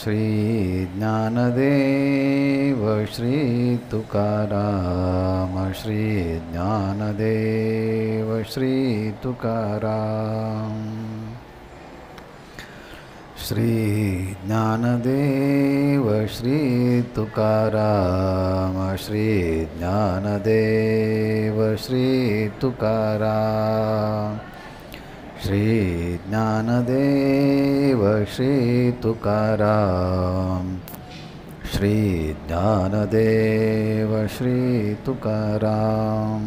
श्री ज्ञानदेव श्री तुकाराम श्री ज्ञानदेव श्री तुकाराम श्री ज्ञानदेव श्री तुकाराम श्री ज्ञानदेव श्री तुकाराम श्री ज्ञानदेव श्री तुकाराम श्री ज्ञानदेव श्री तुकाराम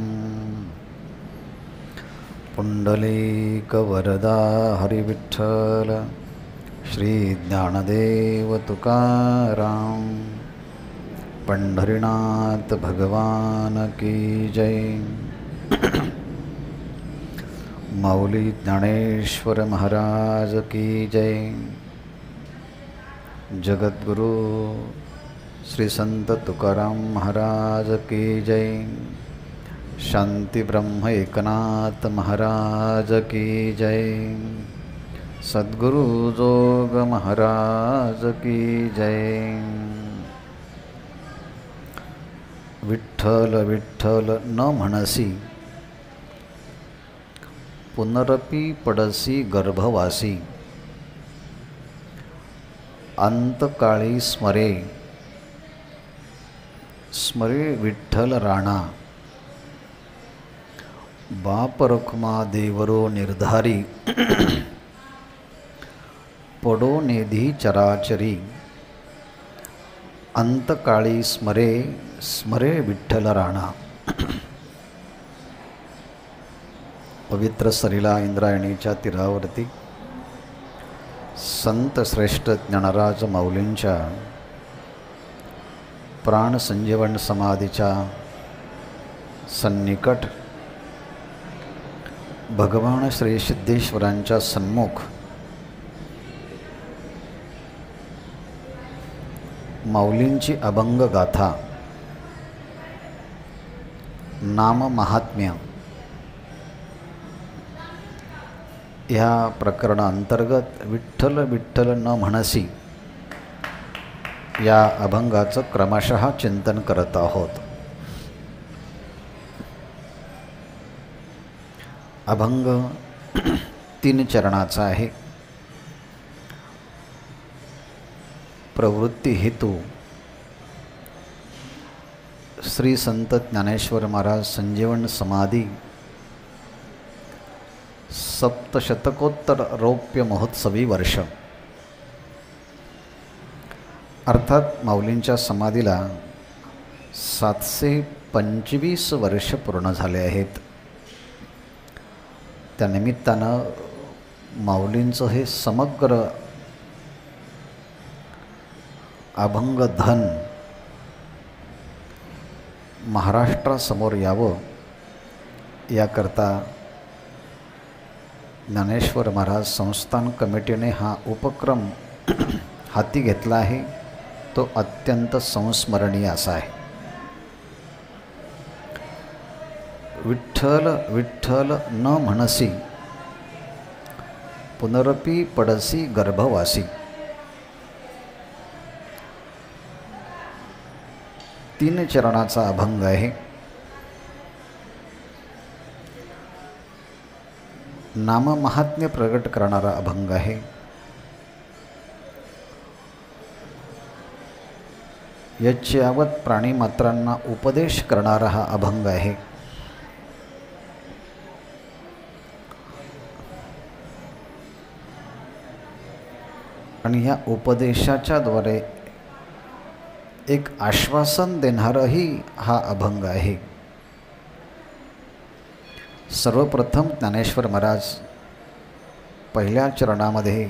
पुंडलीक वरदा हरिविठ्ठल श्री ज्ञानदेव तुकाराम पंढरीनाथ भगवान की जय। माऊली ज्ञानेश्वर महाराज की जय। जगद्गुरु श्री संत तुकाराम महाराज की जय। शांति ब्रह्म एकनाथ महाराज की जय। सद्गुरु जोग महाराज की जय। विठ्ठल विठ्ठल न म्हणसी पुनरपि पडसी गर्भवासी अंतकाळी स्मरे स्मरे विठ्ठल राणा बाप रखुमा देवरो निर्धारी पडो नेधी चराचरी अंतकाळी स्मरे स्मरे विठ्ठल राणा। पवित्र सरिला इंद्रायणीच्या तीरावरती संत श्रेष्ठ ज्ञानराज माऊलींच्या प्राण संजीवन समाधीच्या सन्निकट भगवान श्री सिद्धेश्वरांच्या सन्मुख माऊलींची अभंग गाथा नाम महात्म्य ह्या प्रकरणांतर्गत विठ्ठल विठ्ठल न म्हणसी या अभंगाचं क्रमशः चिंतन करत आहोत। अभंग 3 चरणाचा आहे। प्रवृत्ती हेतू श्री संत ज्ञानेश्वर महाराज संजीवन समाधी सप्तशतकोत्तर रौप्य महोत्सवी वर्ष, अर्थात माऊलींच्या समाधीला 725 वर्ष पूर्ण झाले आहेत। त्या निमित्तानं माऊलींचं हे समग्र अभंग धन महाराष्ट्रासमोर यावं याकरता ज्ञानेश्वर महाराज संस्थान कमिटीने हा उपक्रम हाती घेतला आहे। तो अत्यंत संस्मरणीय असा आहे। विठ्ठल विठ्ठल न म्हणसी पुनरपि पडसी गर्भवासी 3 चरणाचा अभंग आहे। नाम महात्म्य प्रगट करणारा अभंग आहे। यच्च्यावत प्राणीमात्रांना उपदेश करणारा हा अभंग आहे। आणि या उपदेशाच्या द्वारे एक आश्वासन देणाराही हा अभंग आहे। सर्वप्रथम ज्ञानेश्वर महाराज पहिल्या चरणामध्ये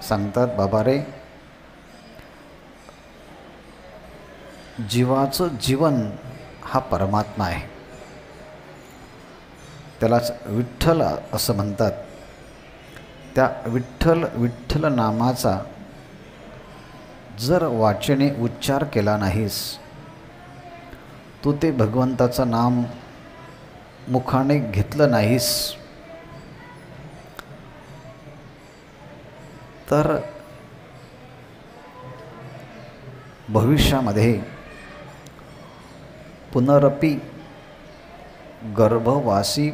सांगतात, बाबा रे, जीवाचं जीवन हा परमात्मा आहे, त्यालाच विठ्ठल असं म्हणतात। त्या विठ्ठल विठ्ठल नामाचा जर वाचेने उच्चार केला नाहीस, तू ते भगवंताचं नाम मुखाने घेतलं नाहीस, तर भविष्यामध्ये पुनरपि गर्भवासी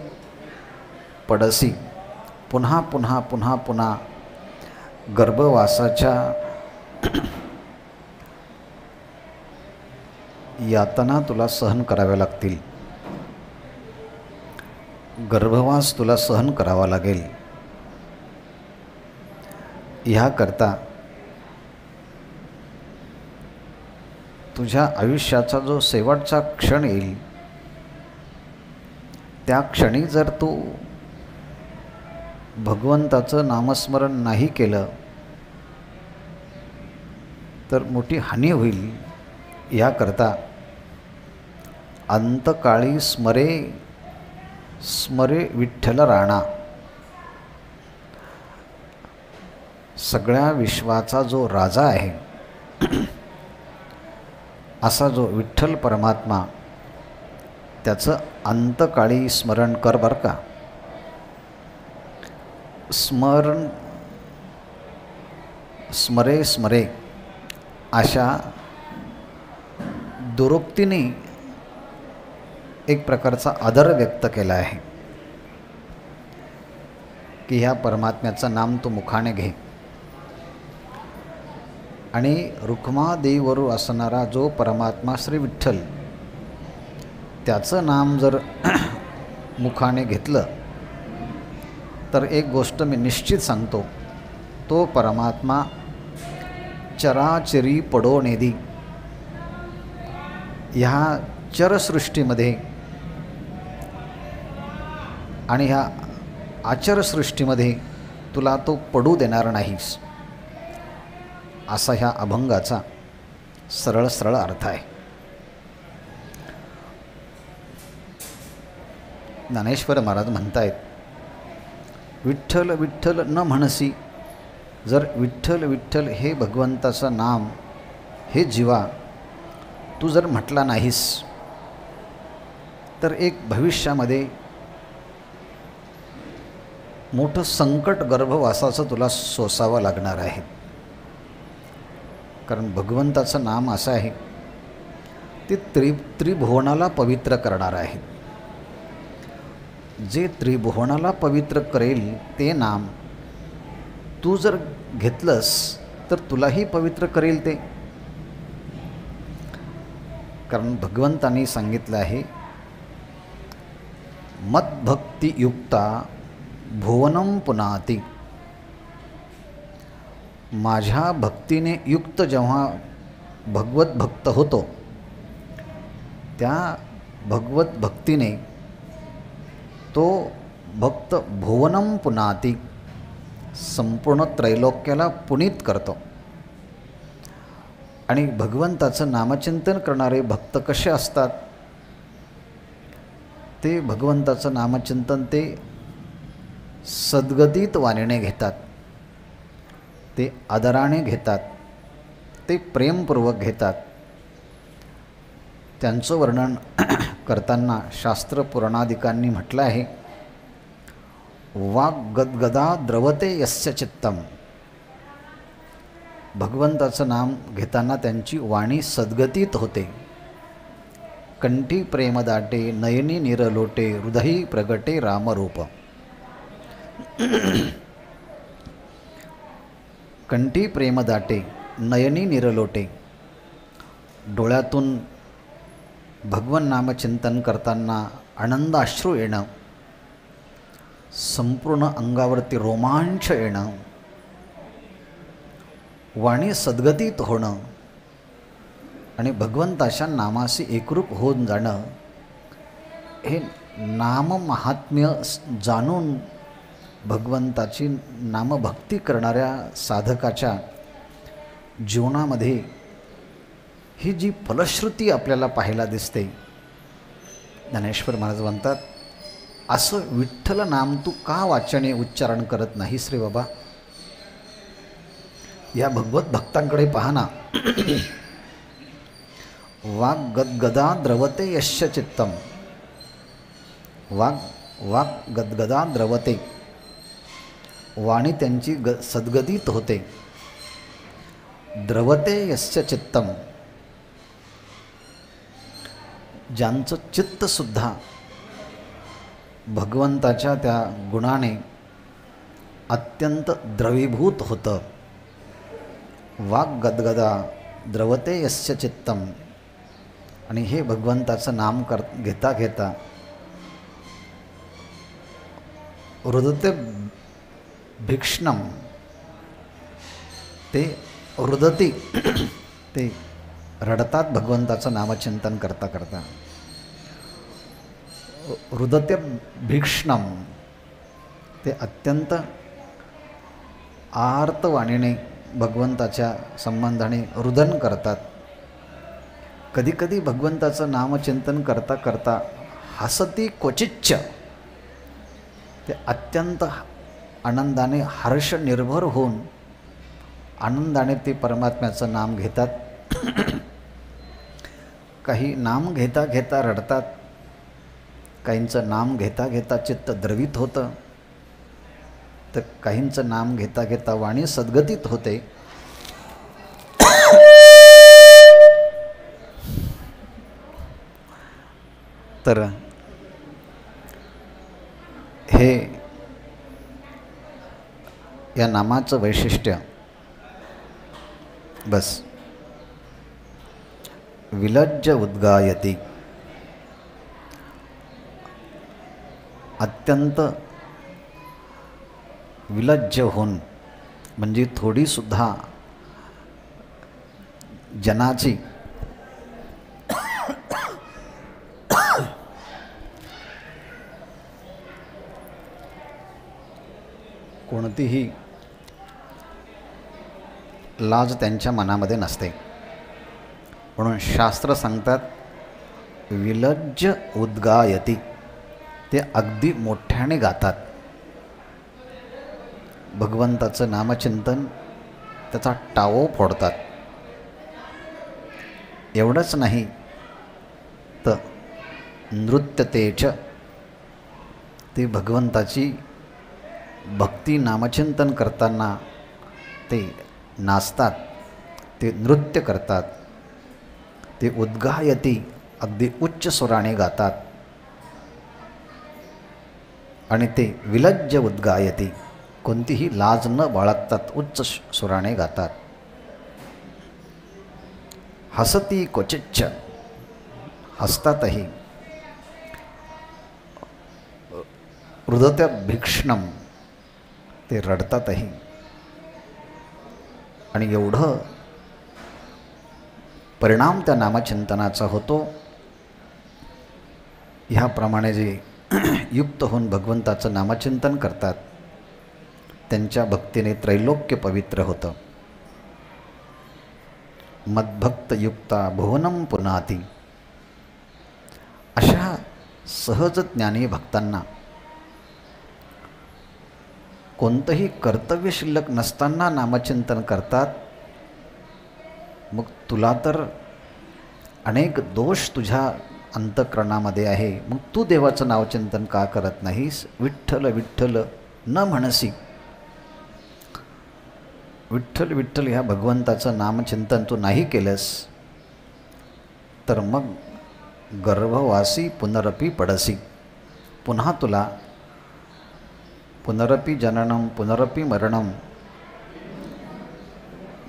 पडसी, पुन्हा पुन्हा पुन्हा पुन्हा गर्भवासाच्या यातना तुला सहन कराव्या लागतील, गर्भवास तुला सहन करावा लागेल. ह्याकरता तुझ्या आयुष्याचा जो शेवटचा क्षण येईल त्या क्षणी जर तू भगवंताचं नामस्मरण नाही केलं तर मोठी हानी होईल. याकरता अंतकाळी स्मरे स्मरे विठ्ठल राणा, सगळ्या विश्वाचा जो राजा आहे असा जो विठ्ठल परमात्मा, त्याचं अंतकाळी स्मरण कर बरं का. स्मरण स्मरे स्मरे अशा दुरोक्तीने एक प्रकारचा आदर व्यक्त केला आहे की ह्या परमात्म्याचं नाम तू मुखाने घे. आणि रुक्मादेवीवर असणारा जो परमात्मा श्री विठ्ठल, त्याचं नाम जर मुखाने घेतलं तर एक गोष्ट मी निश्चित सांगतो, तो परमात्मा चराचरी पडोनेदी, ह्या चरसृष्टीमध्ये आणि ह्या आचरसृष्टीमध्ये तुला तो पडू देणार नाहीस, असा ह्या अभंगाचा सरळ सरळ अर्थ आहे. ज्ञानेश्वर महाराज म्हणतायत, विठ्ठल विठ्ठल न म्हणसी, जर विठ्ठल विठ्ठल हे भगवंताचं नाम हे जीवा तू जर म्हटला नाहीस तर एक भविष्यामध्ये मोठं संकट गर्भवासाचं तुला सोसावं लागणार आहे. कारण भगवंताचं नाम असं आहे ते त्रिभुवनाला पवित्र करणार आहे. जे त्रिभुवनाला पवित्र करेल ते नाम तू जर घेतलंस तर तुलाही पवित्र करेल ते. कारण भगवंतांनी सांगितलं आहे, मद्भक्तियुक्ता भुवनं पुनाती, माझ्या भक्तीने युक्त जेव्हा भगवत भक्त होतो त्या भगवत भक्तीने तो भक्त भुवनं पुनाती, संपूर्ण त्रैलोक्याला पुनीत करतो. आणि भगवंताचं नामचिंतन करणारे भक्त कसे असतात, ते भगवंताचं नामचिंतन ते सद्गतीत वाणीने घेतात, ते आदराने घेतात, ते प्रेमपूर्वक घेतात. त्यांचं वर्णन करताना शास्त्र पुराणादिकांनी म्हटलं आहे, वाग्गद्गदा द्रवते यस्य चित्तम, भगवंताचं नाम घेताना त्यांची वाणी सद्गतीत होते. कंठी प्रेम दाटे नयनी निरलोटे हृदयी प्रगटे रामरूप. कंठी प्रेम दाटे नयनी निरलोटे, डोळ्यातून भगवन नामचिंतन करताना आनंदाश्रू येणं, संपूर्ण अंगावरती रोमांच येणं, वाणी सद्गतीत होणं आणि भगवंताच्या नामाशी एकरूप होऊन जाणं, हे नाम महात्म्य जाणून भगवंताची नामभक्ती करणाऱ्या साधकाच्या जीवनामध्ये ही जी फलश्रुती आपल्याला पाहायला दिसते. ज्ञानेश्वर महाराज म्हणतात, असं विठ्ठल नाम तू का वाचने उच्चारण करत नाहीस रे बाबा. या भगवत भक्तांकडे पहा ना. वाग्गद्गदा द्रवते यस्य चित्तम, वाग्गद्गदा द्रवते, वाणी त्यांची सद्गतीत होते. द्रवते यस्य चित्तम, ज्यांचं चित्तसुद्धा भगवंताच्या त्या गुणाने अत्यंत द्रवीभूत होतं. वाग्गद्गदा द्रवते यस्य चित्तम. आणि हे भगवंताचं नाम घेता घेता रुदते भिक्ष्णम, ते रुदती, ते रडतात भगवंताचं नामचिंतन करता करता. रुदते भिक्ष्णम, ते अत्यंत आर्तवाणीने भगवंताच्या संबंधाने रुदन करतात. कधीकधी भगवंताचं नामचिंतन करता करता हसती क्वचिच्च, ते अत्यंत आनंदाने हर्ष निर्भर होऊन आनंदाने ते परमात्म्याचं नाम घेतात. काही नाम घेता घेता रडतात, काहींचं नाम घेता घेता चित्त द्रवित होतं, तर काहींचं नाम घेता घेता वाणी सद्गतीत होते. तर हे या नामाचं वैशिष्ट्य बस. विलज्ज उद्गायती, अत्यंत विलज्ज होऊन, म्हणजे थोडीसुद्धा जनाची कोणतीही लाज त्यांच्या मनामध्ये नसते. म्हणून शास्त्र सांगतात विलज्ज उद्गायती, ते अगदी मोठ्याने गातात भगवंताचं नामचिंतन, त्याचा टाओ फोडतात. एवढंच नाही तर नृत्यतेच, ते भगवंताची भक्ती नामचिंतन करताना ते नाचतात, ते नृत्य करतात. ते उद्गायती, अगदी उच्च स्वराने गातात. आणि ते विलज्ज उद्गायती, कोणतीही लाज न बाळगतात उच्च स्वराने गातात. हसती क्वचिच्च, हसतातही. रुदते भिक्ष्णम, ते रडतातही. आणि एवढं परिणाम त्या नामचिंतनाचा होतो. ह्याप्रमाणे जे युक्त होऊन भगवंताचं नामचिंतन करतात त्यांच्या भक्तीने त्रैलोक्य पवित्र होतं. मद्भक्तयुक्ता भुवनं पुनाती, अशा सहज ज्ञानी भक्तांना कोणतंही कर्तव्य शिल्लक नसताना नामचिंतन करतात. मग तुला तर अनेक दोष तुझ्या अंतःकरणामध्ये आहे, मग तू देवाचं नावचिंतन का करत नाहीस? विठ्ठल विठ्ठल न म्हणसी. विठ्ठल विठ्ठल ह्या भगवंताचं नामचिंतन तू नाही केलंस तर मग गर्भवासी पुनरपी पडसी, पुन्हा तुला पुनरपी जननम पुनरपी मरणम,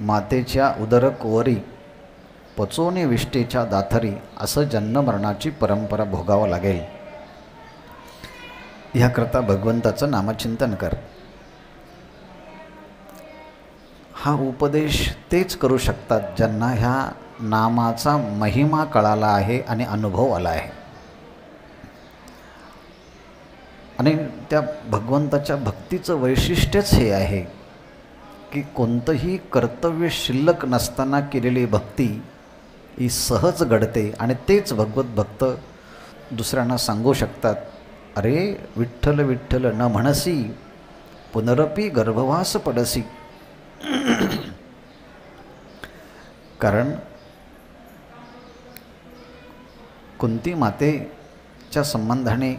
मातेच्या उदरकोवरी पचोनी विष्टेच्या दाथरी, असं जन्ममरणाची परंपरा भोगावं लागेल. ह्याकरता भगवंताचं नामचिंतन कर. हा उपदेश तेच करू शकतात ज्यांना ह्या नामाचा महिमा कळाला आहे आणि अनुभव आला आहे. आणि त्या भगवंताच्या भक्तीचं वैशिष्ट्यच हे आहे की कोणतंही कर्तव्य शिल्लक नसताना केलेली भक्ती ही सहज घडते. आणि तेच भगवत भक्त दुसऱ्यांना सांगू शकतात, अरे विठ्ठल विठ्ठल न म्हणसी, पुनरपी गर्भवास पडसी. कारण कुंती मातेच्या संबंधाने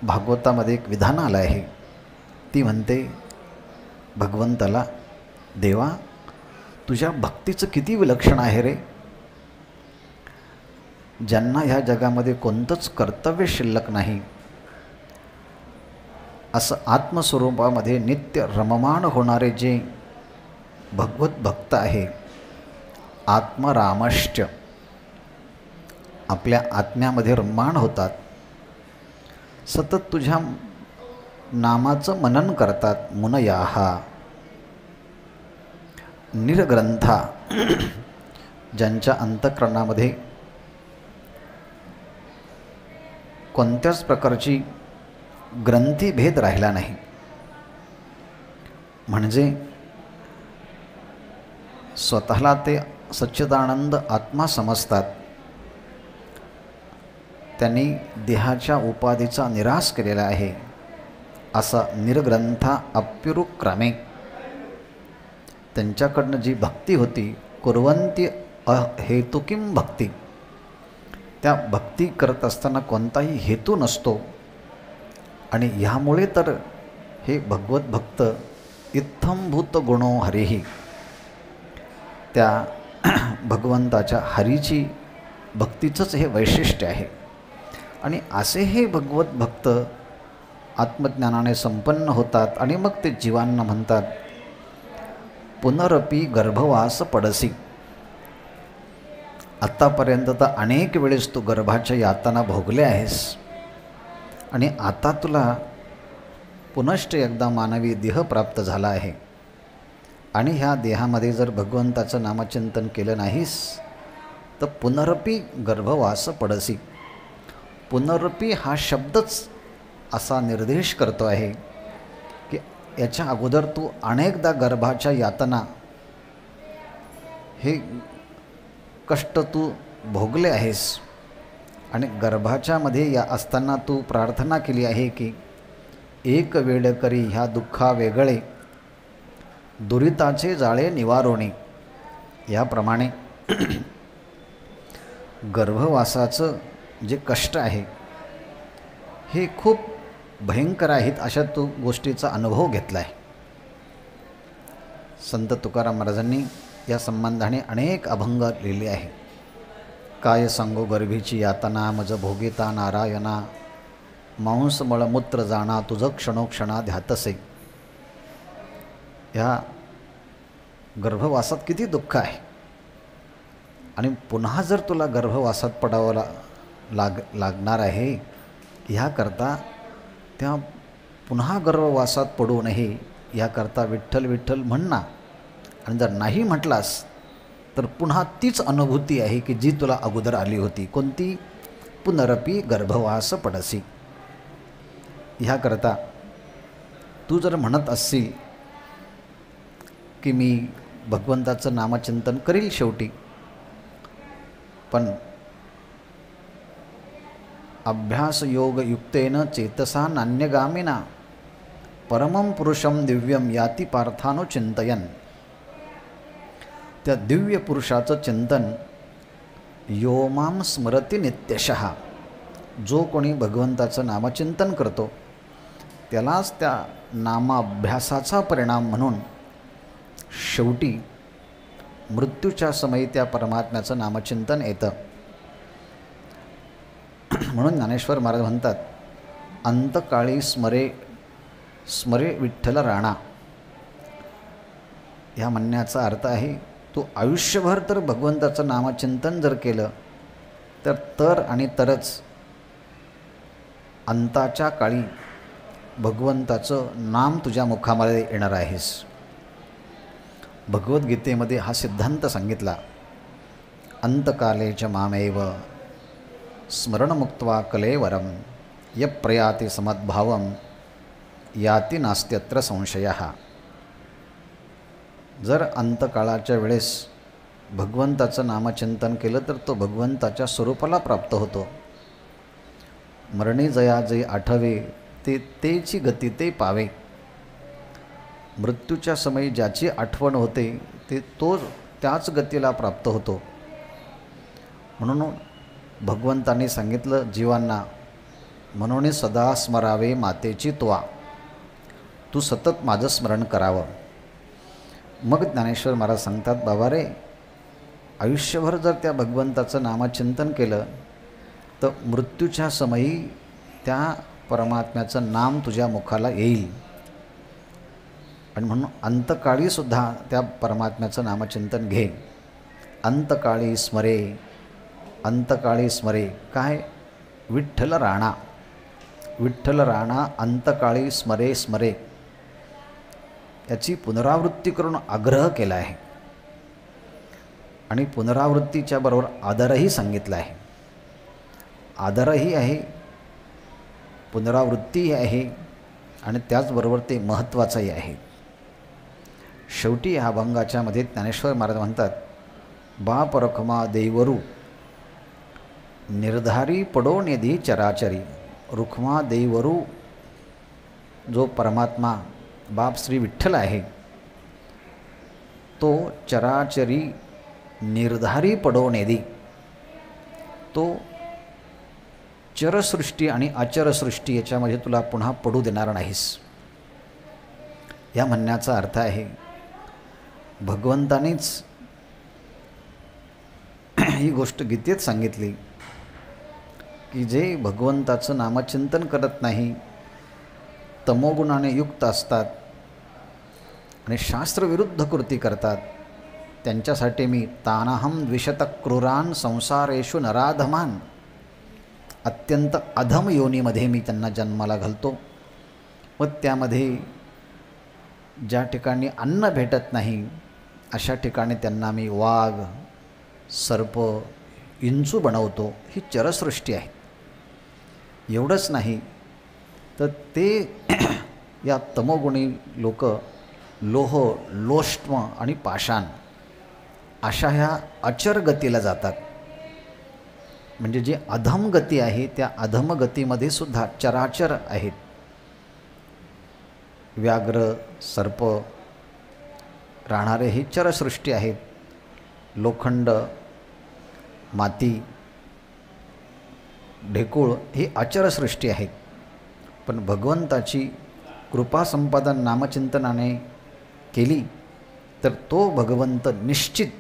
भागवतामध्ये एक विधान आलं आहे. ती म्हणते भगवंताला, देवा तुझ्या भक्तीचं किती विलक्षण आहे रे. ज्यांना ह्या जगामध्ये कोणतंच कर्तव्य शिल्लक नाही, असं आत्मस्वरूपामध्ये नित्य रममाण होणारे जे भगवत भक्त आहे, आत्मरामश्च, आपल्या आत्म्यामध्ये रममाण होतात, सतत तुझ्या नामाचं मनन करतात, मुनयाहा, निर्ग्रंथा, ज्यांच्या अंतःकरणामध्ये कोणत्याच प्रकारची ग्रंथीभेद राहिला नाही, म्हणजे स्वतःला ते सच्चिदानंद आत्मा समजतात, त्यांनी देहाच्या उपाधीचा निराश केलेला आहे, असा निर्ग्रंथा अप्युरुक्रमे त्यांच्याकडनं जी भक्ती होती, कुर्वंती अहेतुकीम भक्ती, त्या भक्ती करत असताना कोणताही हेतू नसतो, आणि ह्यामुळे तर हे भगवत भक्त इत्थंभूत गुणो हरिही, त्या भगवंताच्या हरीची भक्तीचंच हे वैशिष्ट्य आहे. आणि असे हे भगवत भक्त आत्मज्ञानाने संपन्न होतात आणि मग ते जीवांना म्हणतात, पुनरपी गर्भवास पडसी. आत्तापर्यंत तर अनेक वेळेस तू गर्भाच्या यातना भोगल्या आहेस आणि आता तुला पुनश्च एकदा मानवी देह प्राप्त झाला आहे, आणि ह्या देहामध्ये जर भगवंताचं नामचिंतन केलं नाहीस तर पुनरपी गर्भवास पडसी. पुनरपी हा शब्दच असा निर्देश करतो आहे की याच्या अगोदर तू अनेकदा गर्भाच्या यातना, हे कष्ट तू भोगले आहेस, आणि गर्भाच्या मध्ये या असताना तू प्रार्थना केली आहे की एक वेळ करी ह्या दुःखा वेगळे, दुरिताचे जाळे निवारोणी. याप्रमाणे गर्भवासाचं जे कष्ट आहे हे खूप भयंकर आहेत, अशा तू गोष्टीचा अनुभव घेतला आहे. संत तुकाराम महाराजांनी या संबंधाने अनेक अभंग लिहिले आहे. काय सांगो गर्भीची यातना, मज भोगिता नारायणा, मांस मळमूत्र जाणा, तुझ क्षणोक्षणा ध्यातसे. ह्या गर्भवासात किती दुःख आहे, आणि पुन्हा जर तुला गर्भवासात पडावं लागणार आहे, ह्याकरता त्या पुन्हा गर्भवासात पडू नये याकरता विठ्ठल विठ्ठल म्हणना. आणि जर नाही म्हटलास तर पुन्हा तीच अनुभूती आहे की जी तुला अगोदर आली होती. कोणती? पुनरपी गर्भवास पडसी. ह्याकरता तू जर म्हणत असशील की मी भगवंताचं नामचिंतन करील शेवटी, पण अभ्यास योग युक्तेन चेतसा नान्यगामिना, परमं पुरुषम दिव्यम याती पार्थानो चिंतयन. त्या दिव्य पुरुषाचं चिंतन यो मां स्मरति नित्यशः, जो कोणी भगवंताचं नामचिंतन करतो त्यालाच त्या नामाभ्यासाचा परिणाम म्हणून शेवटी मृत्यूच्या समयी त्या परमात्म्याचं नामचिंतन येतं. म्हणून ज्ञानेश्वर महाराज म्हणतात, अंतकाळी स्मरे स्मरे विठ्ठल राणा. ह्या म्हणण्याचा अर्थ आहे, तू आयुष्यभर तर भगवंताचं नामचिंतन जर केलं तर आणि तरच अंताच्या काळी भगवंताचं नाम तुझ्या मुखामध्ये येणार आहेस. भगवद्गीतेमध्ये हा सिद्धांत सांगितला, अंतकाले च मामेव स्मरणमुक्त्वा कलेवरम यप्रयाति समद्भावम याति नास्त्यत्र संशयः. जर अंतकाळाच्या वेळेस भगवंताचं नामचिंतन केलं तर तो भगवंताच्या स्वरूपाला प्राप्त होतो. मरणी जया जे आठवे ते तेची गती ते पावे. मृत्यूच्या समयी ज्याची आठवण होते ते त्याच गतीला प्राप्त होतो. म्हणून भगवंतांनी सांगितलं जीवांना, म्हणून सदा स्मरावे मातेची त्वा, तू सतत माझं स्मरण करावं. मग ज्ञानेश्वर महाराज सांगतात, बाबा रे, आयुष्यभर जर त्या भगवंताचं नामचिंतन केलं तर मृत्यूच्या समयी त्या परमात्म्याचं नाम तुझ्या मुखाला येईल आणि म्हणून अंतकाळीसुद्धा त्या परमात्म्याचं नामचिंतन घे. अंतकाळी स्मरे, अंतकाळी स्मरे. काय? विठ्ठल राणा, विठ्ठल राणा अंतकाळी स्मरे स्मरे, याची पुनरावृत्ती करून आग्रह केला आहे आणि पुनरावृत्तीच्या बरोबर आदरही सांगितला आहे. आदरही आहे, पुनरावृत्तीही आहे आणि त्याचबरोबर ते महत्त्वाचंही आहे. शेवटी ह्या अभंगाच्या मध्ये ज्ञानेश्वर महाराज म्हणतात, बाप रखमा देवरू निर्धारी पडो निधी चराचरी. रुक्मा देवरू जो परमात्मा बाप श्री विठ्ठल आहे, तो चराचरी निर्धारी पडो निधी, तो चरसृष्टी आणि अचरसृष्टी याच्यामध्ये तुला पुन्हा पडू देणार नाहीस. या म्हणण्याचा अर्थ आहे भगवंतानीच ही गोष्ट गीतेत सांगितली की जे भगवंताचं नामचिंतन करत नाही, तमोगुणाने युक्त असतात आणि शास्त्रविरुद्ध कृती करतात, त्यांच्यासाठी मी तानाहम द्विशत क्रूरान संसारेषु नराधमान, अत्यंत अधम योनीमध्ये मी त्यांना जन्माला घालतो व त्यामध्ये ज्या ठिकाणी अन्न भेटत नाही अशा ठिकाणी त्यांना मी वाघ, सर्प, इंचू बनवतो. ही चरसृष्टी आहे. एवढंच नाही तर ते या तमोगुणी लोक लोह, लोष्टम आणि पाषाण अशा ह्या अचर गतीला जातात. म्हणजे जी अधम गती आहे त्या अधम गतीमध्ये सुद्धा चराचर आहेत. व्याघ्र, सर्प राहणारे ही चरसृष्टी आहेत. लोखंड, माती, ढेकूळ ही अचरसृष्टी आहेत. पण भगवंताची कृपा संपादन नामचिंतनाने केली तर तो भगवंत निश्चित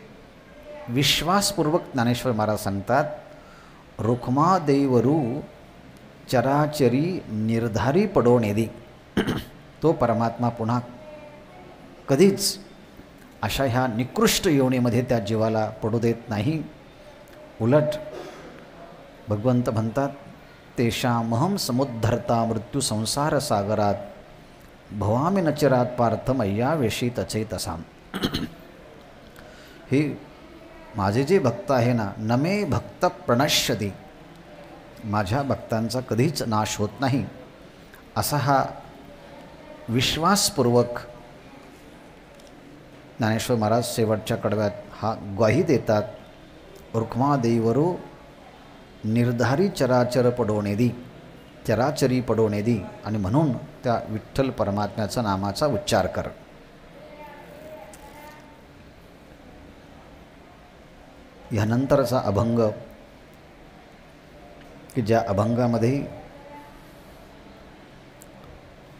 विश्वासपूर्वक ज्ञानेश्वर महाराज सांगतात, रुक्मा देवरू चराचरी निर्धारी पडो नेदी. तो परमात्मा पुन्हा कधीच अशा ह्या निकृष्ट योनीमध्ये त्या जीवाला पडू देत नाही. उलट भगवंत म्हणतात, तेषामहम समुद्धरता मृत्यू संसार सागरात भवामी नचरात पार्थ मय्यावेशी तचेतसाम. हे माझे जे भक्त आहे ना, नमे भक्त प्रणश्यती, माझ्या भक्तांचा कधीच नाश होत नाही, असा हा विश्वासपूर्वक ज्ञानेश्वर महाराज शेवटच्या कडव्यात हा ग्वाही देतात. रुक्मा देवरू निर्धारी चराचर पडोनेदी, चराचरी पडोनेदी, आणि म्हणून त्या विठ्ठल परमात्म्याचा नामाचा उच्चार कर. ह्यानंतरचा अभंग की ज्या अभंगामध्ये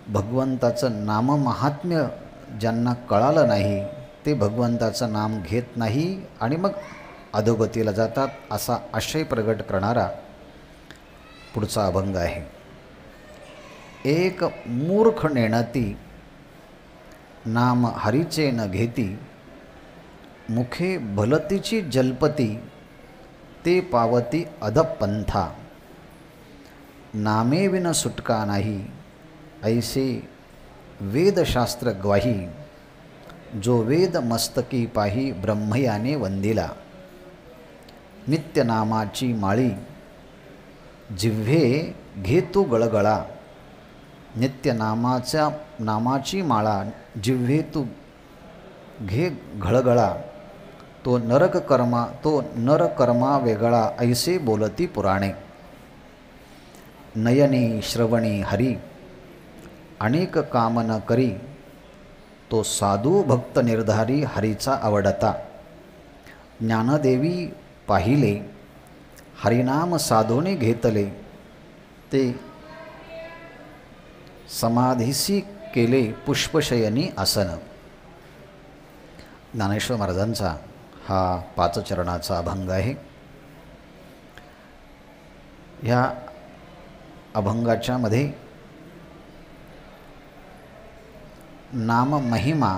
भगवंताचं नाममाहात्म्य ज्यांना कळालं नाही ते भगवंताचं नाम घेत नाही आणि मग अधोगतीला जातात, असा आशय प्रगट करणारा पुढचा अभंग आहे. एक मूर्ख नेणती नाम हरीचे न घेती, मुखे भलतीची जल्पती ते पावती अधपंथा. नामे विन सुटका नाही ऐसे वेदशास्त्र ग्वाही, जो वेद मस्तकी पाही ब्रह्मयाने वंदिला. नित्यनामाची माळी जिव्हे घेतो गळगळा, नामाची माळा जिव्हे तू घे घळगळा. तो नरकर्मा वेगळा ऐसे बोलती पुराणे. नयनी श्रवणी हरी अनेक कामन करी, तो साधू भक्त निर्धारी हरीचा आवडता. ज्ञानदेवी पाहिले हरिनाम साधोने घेतले, ते समाधीसी केले पुष्पशयनी आसन. ज्ञानेश्वर महाराजांचा हा 5 चरणाचा अभंग आहे. ह्या अभंगाच्या मध्ये नाम महिमा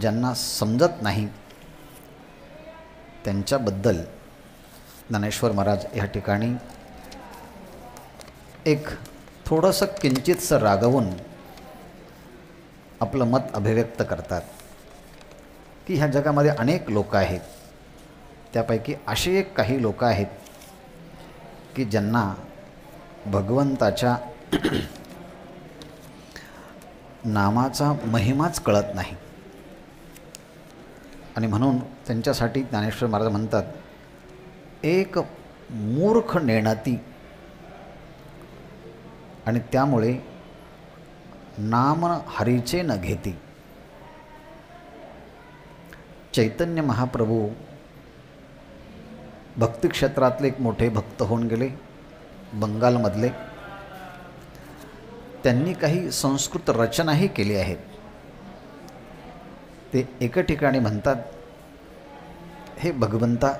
ज्यांना समजत नाही त्यांच्याबद्दल ज्ञानेश्वर महाराज या ठिकाणी एक थोडंसं किंचितसं रागवून आपलं मत अभिव्यक्त करतात की ह्या जगामध्ये अनेक लोक आहेत, त्यापैकी असे एक काही लोक आहेत की ज्यांना भगवंताच्या नामाचा महिमाच कळत नाही. आणि म्हणून त्यांच्यासाठी ज्ञानेश्वर महाराज म्हणतात, एक मूर्ख नेणती आणि त्यामुळे नाम हरीचे न घेती. चैतन्य महाप्रभू भक्ती क्षेत्रातले एक मोठे भक्त होऊन गेले, बंगालमधले. त्यांनी काही संस्कृत रचनाही केली आहेत. ते एका ठिकाणी म्हणतात, हे भगवंता,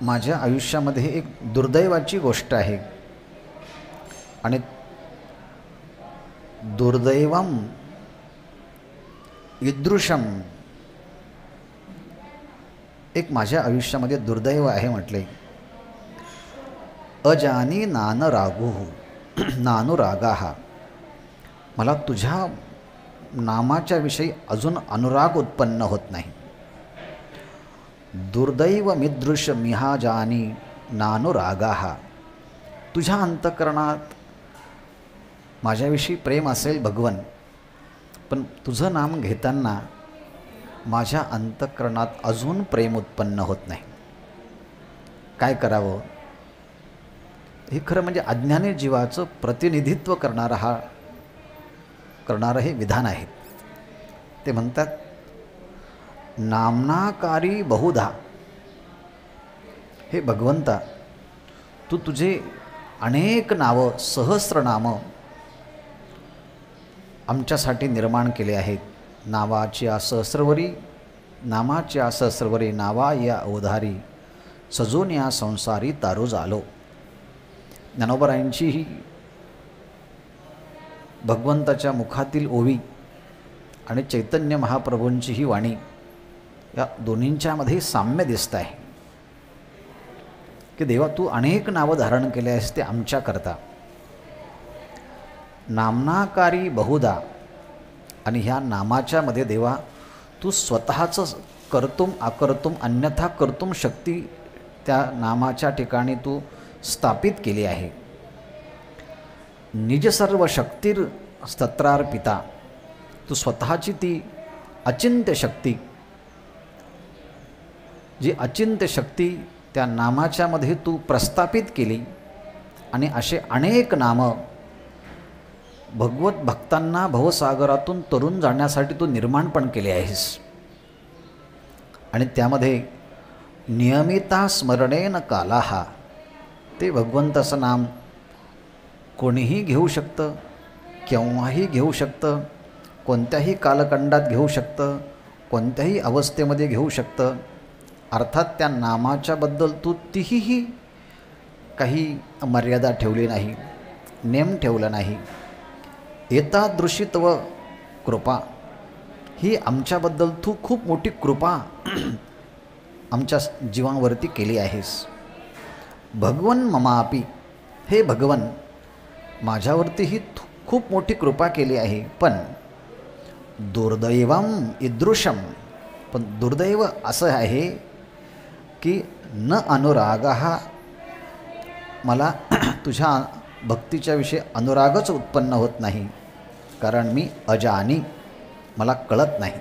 माझ्या आयुष्यामध्ये एक दुर्दैवाची गोष्ट आहे आणि दुर्दैवम ईदृशम, एक माझ्या आयुष्यामध्ये दुर्दैव आहे म्हटले. अजानी नानरागू नानुरागा, मला तुझ्या नामाच्या विषयी अजून अनुराग उत्पन्न होत नाही. दुर्दैव मिदृश मिहा जानी नानुरागा, तुझ्या अंतःकरणात माझ्याविषयी प्रेम असेल भगवन, पण तुझं नाम घेताना माझ्या अंतःकरणात अजून प्रेम उत्पन्न होत नाही. काय करावं? हे खरं म्हणजे अज्ञानी जीवाचं प्रतिनिधित्व करणारं हे विधान आहे. ते म्हणतात, नामनाकारी बहुधा, हे भगवंता, तू तुझे अनेक नावं, सहस्रनामं आमच्यासाठी निर्माण केले आहेत. नावाच्या सहस्रवरी, नामाच्या सहस्रवरी नावा या अवधारी, सजून या संसारी तारू झालो. ज्ञानोबरायांची ही भगवंताच्या मुखातील ओवी आणि चैतन्य महाप्रभूंची ही वाणी, या दोन्हींच्यामध्ये साम्य दिसत आहे की देवा, तू अनेक नावं धारण केले आहेस ते आमच्याकरता. नामनाकारी बहुधा, आणि ह्या नामाच्यामध्ये देवा तू स्वतःचं कर्तुम अकर्तुम अन्यथा कर्तुम शक्ती त्या नामाच्या ठिकाणी तू स्थापित केली आहे. निज सर्व शक्तीर स्तत्रार्पिता, तू स्वतःची ती अचिंत्य शक्ती, जी अचिंत्य शक्ती त्या नामाच्यामध्ये तू प्रस्थापित केली. आणि असे अनेक नामं भगवत भक्तांना भवसागरातून तरुण जाण्यासाठी तू निर्माण पण केले आहेस. आणि त्यामध्ये नियमिता स्मरणेन कालाहा, ते भगवंताचं नाम कोणीही घेऊ शकतं, केव्हाही घेऊ शकतं, कोणत्याही कालखंडात घेऊ शकतं, कोणत्याही अवस्थेमध्ये घेऊ शकतं. अर्थात त्या नामाच्याबद्दल तू तीही काही मर्यादा ठेवली नाही, नेम ठेवला नाही. एतादृशी तव कृपा, ही आमच्याबद्दल तू खूप मोठी कृपा आमच्या जीवांवरती केली आहेस. भगवन ममापी, हे भगवन, माझ्यावरतीही खूप मोठी कृपा केली आहे. पण दुर्दैवम ईदृशम, पण दुर्दैव असं आहे की न अनुराग, हा मला तुझ्या भक्तीच्या विषयी अनुरागच उत्पन्न होत नाही, कारण मी अजानी, मला कळत नाही.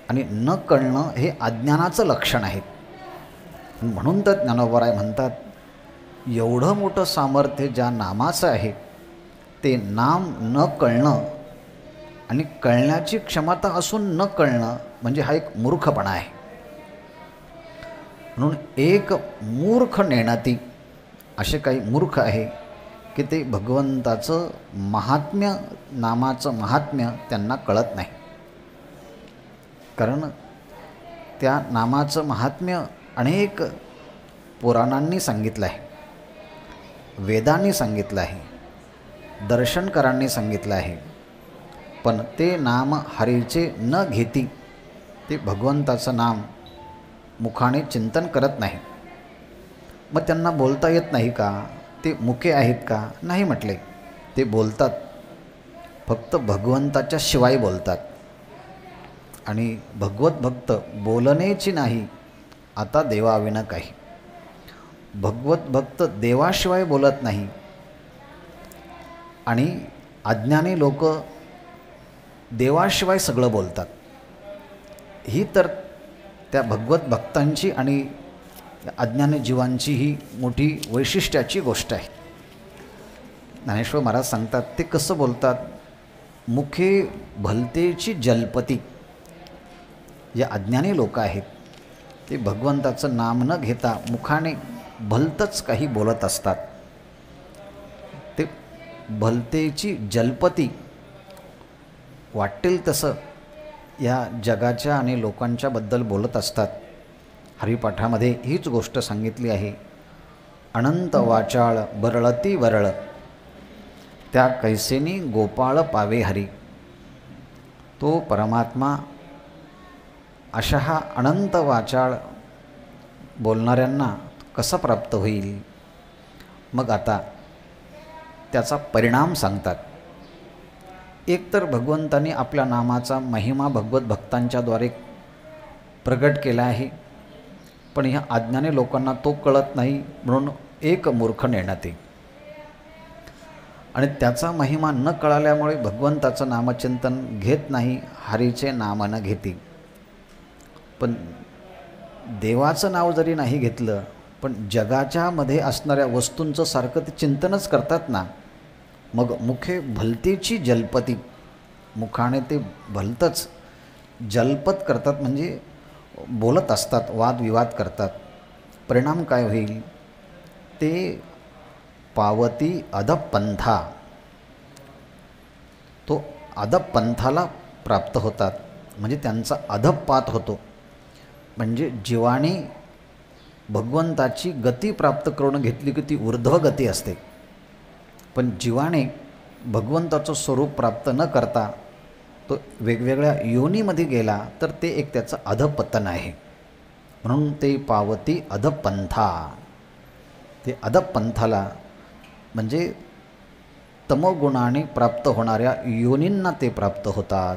आणि न कळणं हे अज्ञानाचं लक्षण आहे. म्हणून तर ज्ञानोबराय म्हणतात, एवढं मोठं सामर्थ्य ज्या नामाचं आहे, ते नाम न कळणं आणि कळण्याची क्षमता असून न कळणं म्हणजे हा एक मूर्खपणा आहे. म्हणून एक मूर्ख नेणाती, असे काही मूर्ख आहे की ते भगवंताचं महात्म्य, नामाचं महात्म्य त्यांना कळत नाही. कारण त्या नामाचं महात्म्य अनेक पुराणांनी सांगितलं आहे, वेदांनी सांगितलं आहे, दर्शनकारांनी सांगितलं आहे, पण ते नाम हरीचे न घेती ते भगवंताचं नाम मुखाने चिंतन करत नाही. मग त्यांना बोलता येत नाही का? ते मुके आहेत का? नाही म्हटले. ते बोलतात, फक्त भगवंताच्या शिवाय बोलतात. आणि भगवत भक्त बोलणेची नाही आता देवाविना काही. भगवत भक्त देवाशिवाय बोलत नाही. आणि अज्ञानी लोक देवाशिवाय सगळं बोलतात. ही तर त्या भगवत भक्तांची आणि अज्ञानी जीवांची ही मोठी वैशिष्ट्याची गोष्ट आहे. ज्ञानेश्वर महाराज सांगतात ते कसं बोलतात. मुखे भलतेची जलपती. जे अज्ञानी लोक आहेत ते भगवंताचं नाम न घेता मुखाने भलतंच काही बोलत असतात. ते भलतेची जलपती वाटेल तसं या जगाच्या आणि लोकांच्या बद्दल बोलत असतात. हरिपाठामध्ये हीच गोष्ट सांगितली आहे. अनंत वाचाळ बरळती वरळ, त्या कैसेनी गोपाळ पावे हरी. तो परमात्मा अशा हा अनंत वाचाळ बोलणाऱ्यांना कसा प्राप्त होईल. मग आता त्याचा परिणाम सांगतात. एक तर भगवंतांनी आपल्या नामाचा महिमा भगवत भक्तांच्याद्वारे प्रगट केला आहे, पण ह्या अज्ञानी लोकांना तो कळत नाही म्हणून एक मूर्ख नेण्यात येईल. आणि त्याचा महिमा न कळाल्यामुळे भगवंताचं नामचिंतन घेत नाही, हरीचे नाम न घेती. पण देवाचं नाव जरी नाही घेतलं, पण जगाच्यामध्ये असणाऱ्या वस्तूंचं सारखं ते चिंतनच करतात ना. मग मुखे भलतेची जलपती. मुखाने ते भलतंच जलपत करतात, म्हणजे बोलत असतात, वादविवाद करतात. परिणाम काय होईल. ते पावती अधपंथा. तो अधपंथाला प्राप्त होतात, म्हणजे त्यांचा अधपात होतो. म्हणजे जीवाने भगवंताची गती प्राप्त करून घेतली की ती ऊर्ध्व गती असते. पण जीवाने भगवंताचं स्वरूप प्राप्त न करता तो वेगवेगळ्या योनीमध्ये गेला तर ते एक त्याचं अधपतन आहे. म्हणून ते पावती अधपंथा. ते अधपंथाला म्हणजे तमोगुणाने प्राप्त होणाऱ्या योनींना ते प्राप्त होतात.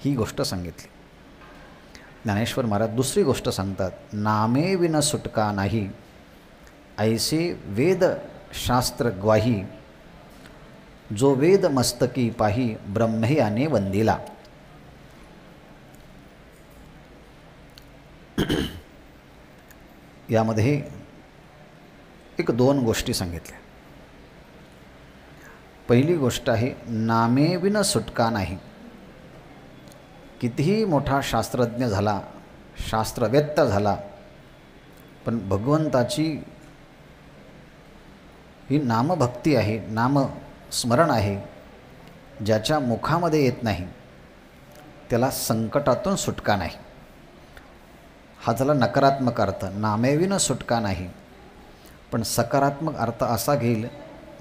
ही गोष्ट सांगितली. ज्ञानेश्वर महाराज दुसरी गोष्ट सांगतात. नामे विन सुटका नाही, ऐसे वेद शास्त्र ग्वाही. जो वेद मस्तकी पाही, ब्रह्मयाने वंदिला. यामध्ये एक दोन गोष्टी सांगितल्या. पहिली गोष्ट आहे नामे विन सुटका नाही. कितीही मोठा शास्त्रज्ञ झाला, शास्त्रवेत्ता झाला, पण भगवंताची ही नामभक्ती आहे, नामस्मरण आहे, ज्याच्या मुखामध्ये येत नाही त्याला संकटातून सुटका नाही. हा झाला नकारात्मक अर्थ. नामेविन सुटका नाही. पण सकारात्मक अर्थ असा घेईल,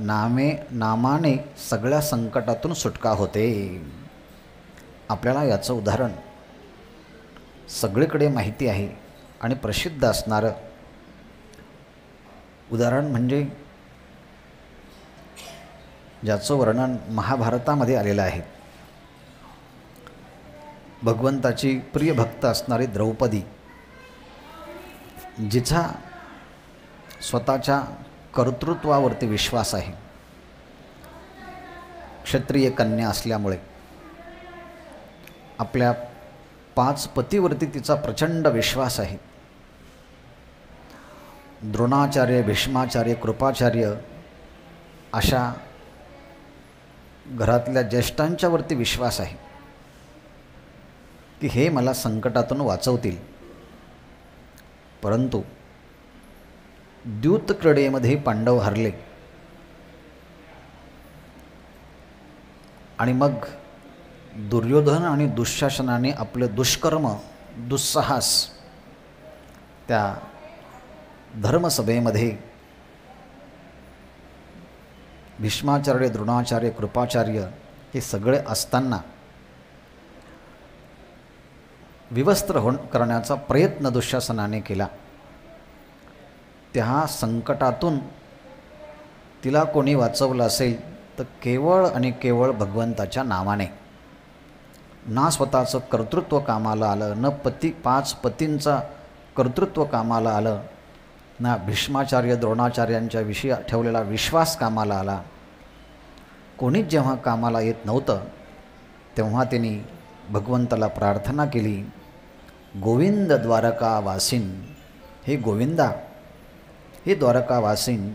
नामाने सगळ्या संकटातून सुटका होते. आपल्याला याचं उदाहरण सगळीकडे माहिती आहे आणि प्रसिद्ध असणारं उदाहरण म्हणजे ज्याचं वर्णन महाभारतामध्ये आलेलं आहे. भगवंताची प्रिय भक्त असणारी द्रौपदी, जिचा स्वतःच्या कर्तृत्वावरती विश्वास आहे, क्षत्रिय कन्या असल्यामुळे आपल्या 5 पतीवरती तिचा प्रचंड विश्वास आहे. द्रोणाचार्य, भीष्माचार्य, कृपाचार्य अशा घरातल्या ज्येष्ठांच्यावरती विश्वास आहे की हे मला संकटातून वाचवतील. परंतु द्यूतक्रीडेमध्ये पांडव हरले आणि मग दुर्योधन आणि दुःशासनाने आपलं दुष्कर्म, दुस्साहस त्या धर्मसभेमध्ये भीष्माचार्य, द्रोणाचार्य, कृपाचार्य हे सगळे असताना विवस्त्र करण्याचा प्रयत्न दुःशासनाने केला. त्या संकटातून तिला कोणी वाचवलं असेल तर केवळ आणि केवळ भगवंताच्या नावाने. ना स्वतःचं कर्तृत्व कामाला आलं, न 5 पतींचा कर्तृत्व कामाला आलं, ना भीष्माचार्य द्रोणाचार्यांच्या विषयी ठेवलेला विश्वास कामाला आला. कोणीच जेव्हा कामाला येत नव्हतं तेव्हा त्यांनी भगवंताला प्रार्थना केली, गोविंद द्वारकावासीन, हे गोविंदा, हे द्वारकावासीन,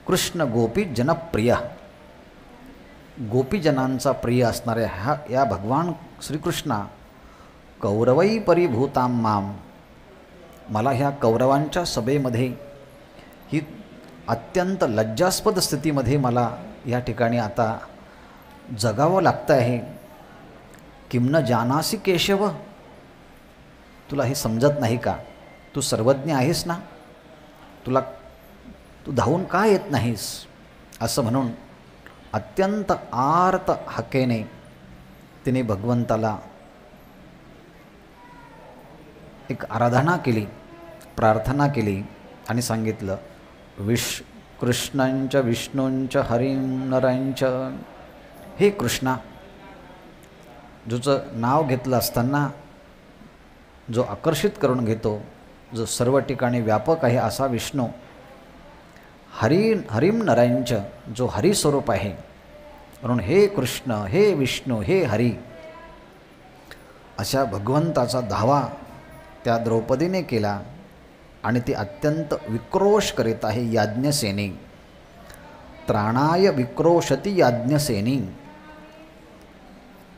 कृष्ण गोपी जनप्रिय, गोपीजनांचा प्रिय असणाऱ्या या भगवान श्रीकृष्णा, कौरवै परिभूतां माम, मला ह्या कौरवांच्या सभेमध्ये ही अत्यंत लज्जास्पद स्थितीमध्ये मला या ठिकाणी आता जगावं लागतं आहे. किम न जानासी केशव, तुला हे समजत नाही का? तू सर्वज्ञ आहेस ना, तू धावून का येत नाहीस? असं म्हणून अत्यंत आर्त हाकेने तिने भगवंताला एक आराधना केली, प्रार्थना केली आणि सांगितलं, कृष्णांच विष्णूंच हरिं नरांच, हे कृष्णा, ज्याचं नाव घेतलं असताना जो आकर्षित करून घेतो, जो सर्व ठिकाणी व्यापक आहे असा विष्णू, हरिं नरांच, जो हरिस्वरूप आहे, म्हणून हे कृष्ण, हे विष्णू, हे हरी, अशा भगवंताचा धावा त्या द्रौपदीने केला. आणि ती अत्यंत विक्रोश करीत आहे. याज्ञसेनी, त्राणाय विक्रोशती याज्ञसेनी,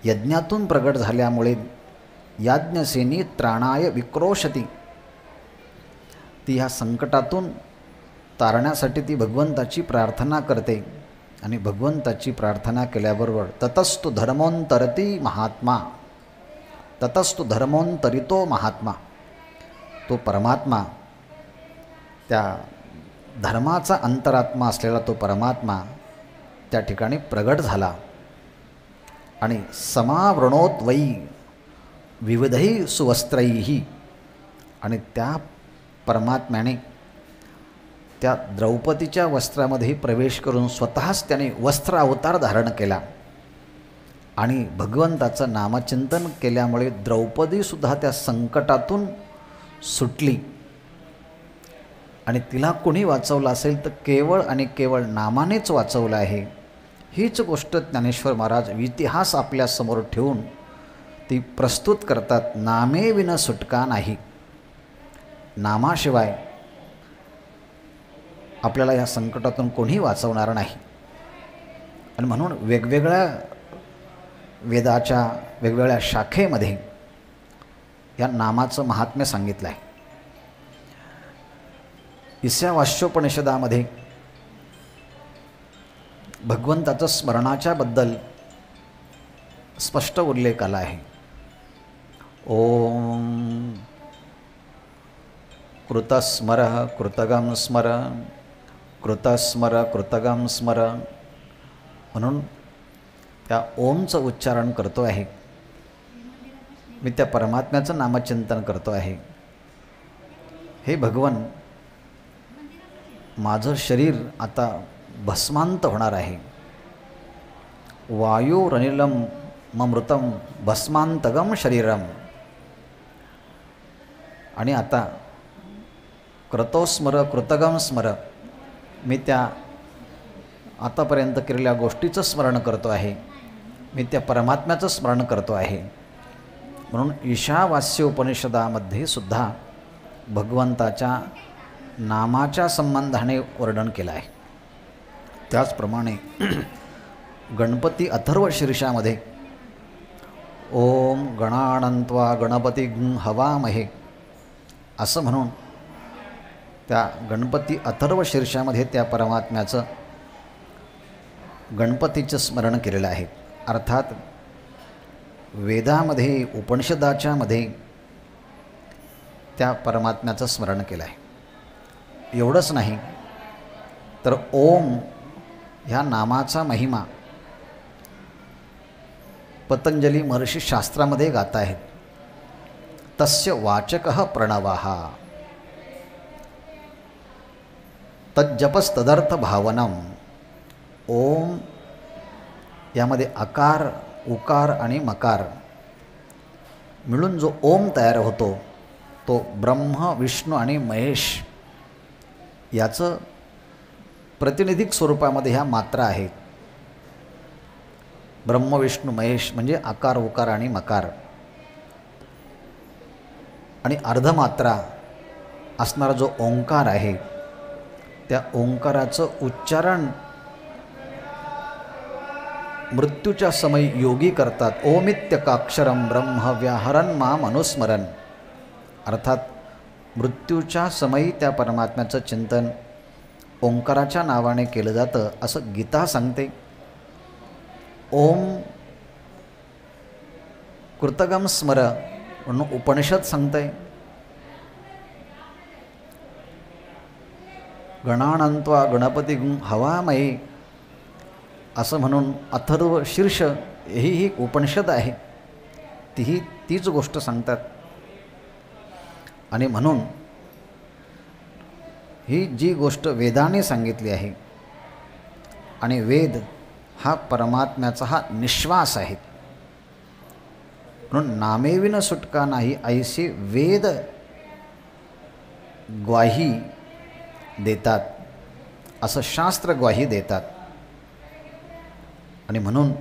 यज्ञातून प्रगट झाल्यामुळे याज्ञसेनी त्राणाय विक्रोशती, ती ह्या संकटातून तारण्यासाठी ती भगवंताची प्रार्थना करते. आणि भगवंताची प्रार्थना केल्याबरोबर ततस्तु धर्मोंतरती महात्मा, ततस्तु धर्मोंतरितो महात्मा, तो परमात्मा, त्या धर्माचा अंतरात्मा असलेला तो परमात्मा त्या ठिकाणी प्रगट झाला. आणि समावृणोत वै विविधै सुवस्त्रैही, आणि त्या परमात्म्याने त्या द्रौपदीच्या वस्त्रामध्ये प्रवेश करून स्वतःच त्याने वस्त्र अवतार धारण केला. आणि भगवंताचं नामचिंतन केल्यामुळे द्रौपदीसुद्धा त्या संकटातून सुटली. आणि तिला कोणी वाचवलं असेल तर केवळ आणि केवळ नामानेच वाचवलं आहे. हीच गोष्ट ज्ञानेश्वर महाराज इतिहास आपल्यासमोर ठेवून ती प्रस्तुत करतात. नामे विन सुटका नाही, नामाशिवाय आपल्याला या संकटातून कोणी वाचवणार नाही. आणि म्हणून वेगवेगळ्या वेदाच्या वेगवेगळ्या शाखेमध्ये या नामाचं महात्म्य सांगितलं आहे. ईशावास्योपनिषदामध्ये भगवंताचं स्मरणाच्या बद्दल स्पष्ट उल्लेख आला आहे. ओम कृतस्मर कृतगम स्मर, कृतस्मर कृतगम स्मर, म्हणून त्या ओमचं उच्चारण करतो आहे. मी त्या परमात्म्याचं नामचिंतन करतो आहे. हे भगवन, माझं शरीर आता भस्मांत होणार आहे. वायुरनिलम ममृतम भस्मांतगम शरीरम, आणि आता कृतोस्मर कृतगम स्मर, मी त्या आतापर्यंत केलेल्या गोष्टीचं स्मरण करतो आहे, मी त्या परमात्म्याचं स्मरण करतो आहे. म्हणून ईशावास्योपनिषदामध्ये सुद्धा भगवंताच्या नामाच्या संबंधाने वर्णन केलं आहे. त्याचप्रमाणे गणपती अथर्व शीर्षामध्ये ओम गणानन्त्वा गणपती हवामहे असं म्हणून त्या गणपती अथर्व शीर्षामध्ये त्या परमात्म्याचं गणपतीचं स्मरण केलेलं आहे. अर्थात वेदामध्ये उपनिषदाच्या मध्ये त्या परमात्म्याचं स्मरण केलं आहे. एवढंच नाही तर ओम ह्या नामाचा महिमा पतंजली महर्षी शास्त्रामध्ये गात आहेत. तस्य वाचकः प्रणवः तज्जपस्तदर्थ भावनम. ओम यामध्ये आकार, उकार आणि मकार मिळून जो ओम तयार होतो तो ब्रह्म, विष्णू आणि महेश याचं प्रतिनिधिक स्वरूपामध्ये ह्या मात्रा आहेत. ब्रह्म, विष्णू, महेश म्हणजे आकार, उकार आणि मकार. आणि अर्धमात्रा असणारा जो ओंकार आहे त्या ओंकाराचं उच्चारण मृत्यूच्या समयी योगी करतात. ओमित्यकाक्षरम ब्रह्म व्याहरन् माम अनुस्मरन्. अर्थात मृत्यूच्या समयी त्या परमात्म्याचं चिंतन ओंकाराच्या नावाने केलं जातं असं गीता सांगते. ओम कृतगम स्मर म्हणून उपनिषद सांगतंय. गणानंत्वा गणपती हवामये असं म्हणून अथर्व शीर्ष ही उपनिषद आहे, तीच गोष्ट सांगतात. आणि म्हणून ही जी गोष्ट वेदाने सांगितली आहे आणि वेद हा परमात्म्याचा हा निश्वास आहे म्हणून नामेविन सुटका नाही ऐसे वेद ग्वाही देतात, असं शास्त्र ग्वाही देतात. आणि म्हणून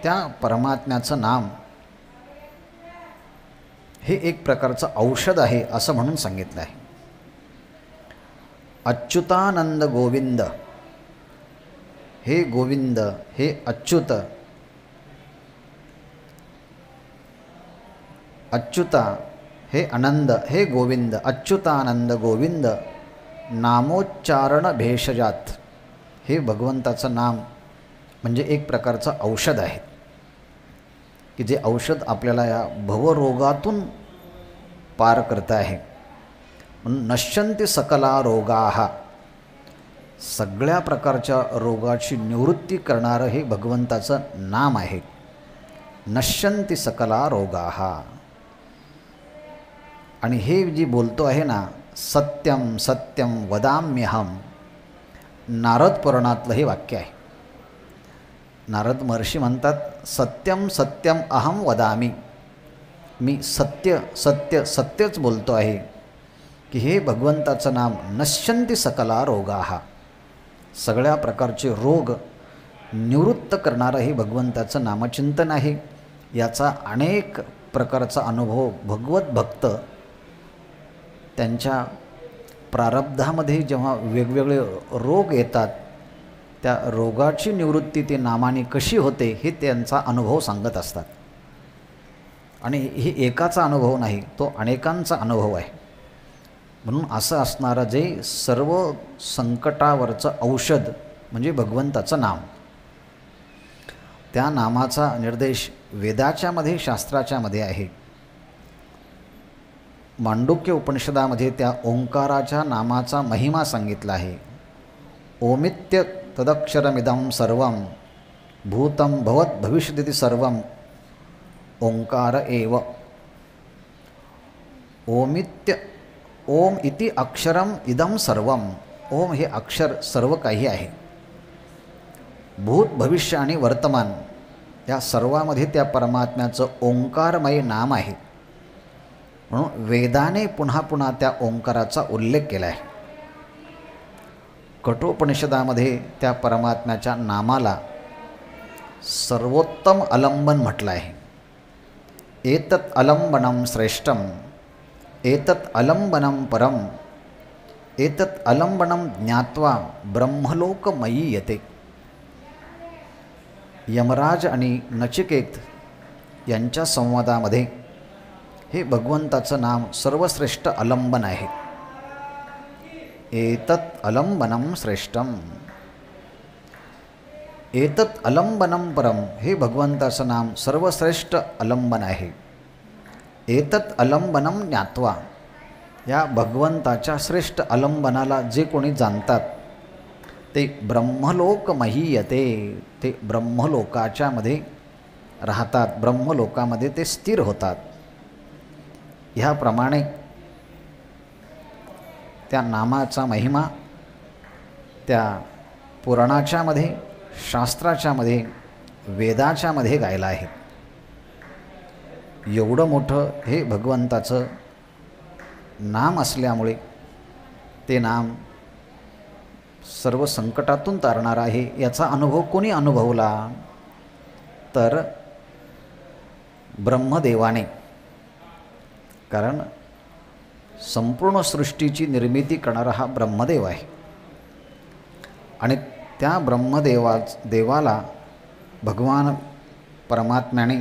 त्या परमात्म्याचं नाम हे एक प्रकारचं औषध आहे असं म्हणून सांगितलं आहे. अच्युतानंद गोविंद, हे गोविंद, हे अच्युत, अच्युता हे आनंद, हे गोविंद, अच्युतानंद गोविंद नामोच्चारण भेषजात. हे भगवंताचं नाम म्हणजे एक प्रकारचं औषध आहे की जे औषध आपल्याला या भवरोगातून पार करता आहे. म्हणून नश्यन्ति सकला रोगाः, सगळ्या प्रकारच्या रोगाची निवृत्ती करणारं हे भगवंताचं नाम आहे. नश्यन्ति सकला रोगाः. आणि हे जी बोलतो आहे ना, सत्यम सत्यम वदाम्यहम, नारद पुराणातलं हे वाक्य आहे. नारद महर्षी म्हणतात सत्यम सत्यम अहम वदामी, मी सत्य सत्य सत्यच बोलतो आहे की हे भगवंताचं नाम नश्यन्ति सकला रोगाः, सगळ्या प्रकारचे रोग निवृत्त करणारं हे भगवंताचं नामचिंतन आहे. याचा अनेक प्रकारचा अनुभव भगवत भक्त त्यांच्या प्रारब्धामध्ये जेव्हा वेगवेगळे रोग येतात त्या रोगाची निवृत्ती ते नामाने कशी होते हे त्यांचा अनुभव सांगत असतात. आणि हे एकाचा अनुभव नाही, तो अनेकांचा अनुभव आहे. म्हणून असं असणारं जे सर्व संकटावरचं औषध म्हणजे भगवंताचं नाम, त्या नामाचा निर्देश वेदाच्यामध्ये शास्त्राच्यामध्ये आहे. मांडुक्य उपनिषदामध्ये त्या ओंकाराच्या नामाचा महिमा सांगितला आहे. ओमित्य तदक्षरमिदं सर्वं भूतं भवत भविष्यति सर्वं ओंकार एव. ओमित्य, ओम इति अक्षरम इदं सर्वं, ओम हे अक्षर सर्व काही आहे. भूत, भविष्य आणि वर्तमान या सर्वामध्ये त्या परमात्म्याचं ओंकारमय नाम आहे. म्हणून वेदाने पुन्हा पुन्हा त्या ओंकाराचा उल्लेख केला आहे. कठोपनिषदामध्ये त्या परमात्म्याच्या नामाला सर्वोत्तम अलंबन म्हटलं आहे. एतत् अलंबनम श्रेष्ठम, एतत् अलंबनम परम, एतत् अलंबनम ज्ञात्वा ब्रह्मलोकमयी येते. यमराज आणि नचिकेत यांच्या संवादामध्ये हे भगवंताचं नाम सर्वश्रेष्ठ अलंबन आहे. एतत् अलंबनम श्रेष्ठम, एतत् अलंबनम परम, हे भगवंताचं नाम सर्वश्रेष्ठ अलंबन आहे. एतत् अलंबनम ज्ञात्वा, या भगवंताच्या श्रेष्ठ अलंबनाला जे कोणी जाणतात ते ब्रह्मलोक महीयते, ते ब्रह्मलोकाच्या मध्ये राहतात, ब्रह्मलोकामध्ये ते स्थिर होतात. ह्याप्रमाणे त्या नामाचा महिमा त्या पुराणाच्या मध्ये, शास्त्राच्या मध्ये, वेदाच्या मध्ये गायला आहे. एवढं मोठं हे भगवंताचं नाम असल्यामुळे ते नाम सर्व संकटातून तारणार आहे. याचा अनुभव कोणी अनुभवला तर ब्रह्मदेवाने. कारण संपूर्ण सृष्टीची निर्मिती करणारा हा ब्रह्मदेव आहे आणि त्या देवाला भगवान परमात्म्याने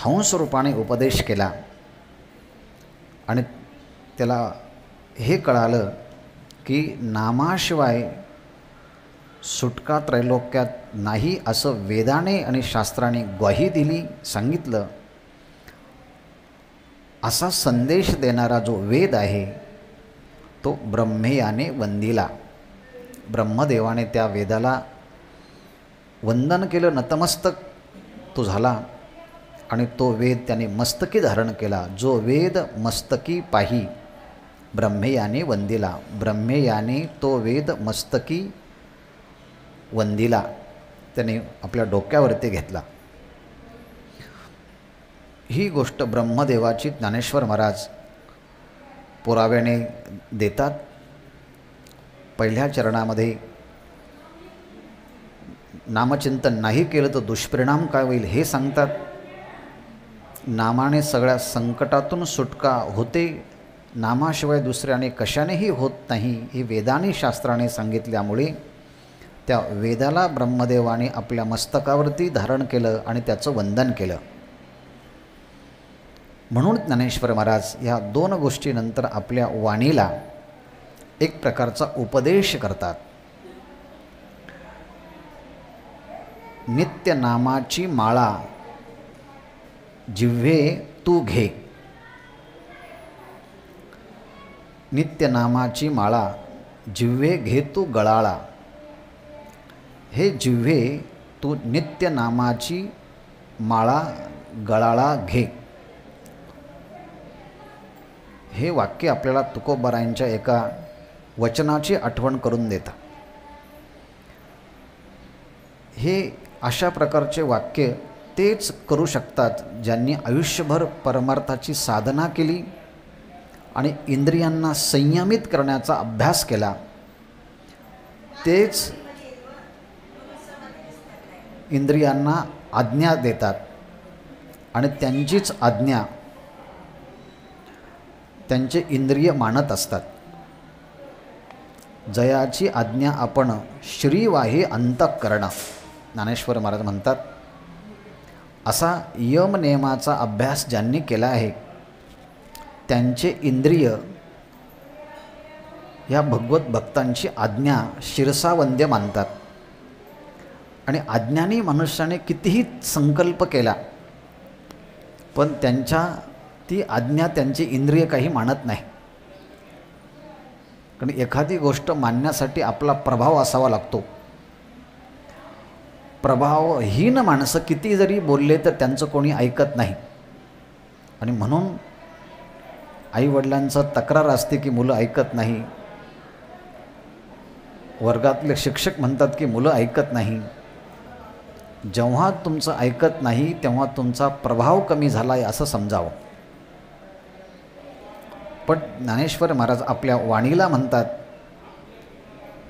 हंसरूपाने उपदेश केला आणि त्याला हे कळालं की नामाशिवाय सुटका त्रैलोक्यात नाही असं वेदाने आणि शास्त्राने ग्वाही दिली, सांगितलं. असा संदेश देणारा जो वेद आहे तो ब्रह्मेयाने वंदिला. ब्रह्मदेवाने त्या वेदाला वंदन केलं, नतमस्तक तो झाला आणि तो वेद त्याने मस्तकी धारण केला. जो वेद मस्तकी पाही ब्रह्मेयाने वंदिला. ब्रह्मेयाने तो वेद मस्तकी वंदिला, त्याने आपल्या डोक्यावरती घेतला. ही गोष्ट ब्रह्मदेवाची ज्ञानेश्वर महाराज पुराव्याने देतात. पहिल्या चरणामध्ये नामचिंतन नाही केलं तर दुष्परिणाम काय होईल हे सांगतात. नामाने सगळ्या संकटातून सुटका होते, नामाशिवाय दुसऱ्याने कशानेही होत नाही हे वेदाने शास्त्राने सांगितल्यामुळे त्या वेदाला ब्रह्मदेवाने आपल्या मस्तकावरती धारण केलं आणि त्याचं वंदन केलं. म्हणून ज्ञानेश्वर महाराज ह्या दोन गोष्टीनंतर आपल्या वाणीला एक प्रकारचा उपदेश करतात. नित्य नामाची माळा जिव्हे तू घे. नित्य नामाची माळा जिव्हे घे तू गळाळा. हे जिव्हे तू नित्य नामाची माळा गळाळा घे. हे वाक्य आपल्याला तुकोबारायांच्या एका वचनाची आठवण करून देतात. हे अशा प्रकारचे वाक्य तेच करू शकतात ज्यांनी आयुष्यभर परमार्थाची साधना केली आणि इंद्रियांना संयमित करण्याचा अभ्यास केला. तेच इंद्रियांना आज्ञा देतात आणि त्यांचीच आज्ञा त्यांचे इंद्रिय मानत असतात. जयाची आज्ञा आपण श्रीवाहे अंतःकरण, ज्ञानेश्वर महाराज म्हणतात. असा यमनियमाचा अभ्यास ज्यांनी केला आहे त्यांचे इंद्रिय ह्या भगवत भक्तांची आज्ञा शिरसावंद्य मानतात. आणि आज्ञानी मनुष्याने कितीही संकल्प केला पण त्यांच्या ती आज्ञा त्यांची इंद्रिय काही मानत नाही. कारण एखादी गोष्ट मानण्यासाठी आपला प्रभाव असावा लागतो. प्रभावहीन माणसं किती जरी बोलले तर त्यांचं कोणी ऐकत नाही. आणि म्हणून आईवडिलांचं तक्रार असते की मुलं ऐकत नाही. वर्गातले शिक्षक म्हणतात की मुलं ऐकत नाही. जेव्हा तुमचं ऐकत नाही तेव्हा तुमचा प्रभाव कमी झाला आहे असं समजावं. पण ज्ञानेश्वर महाराज आपल्या वाणीला म्हणतात,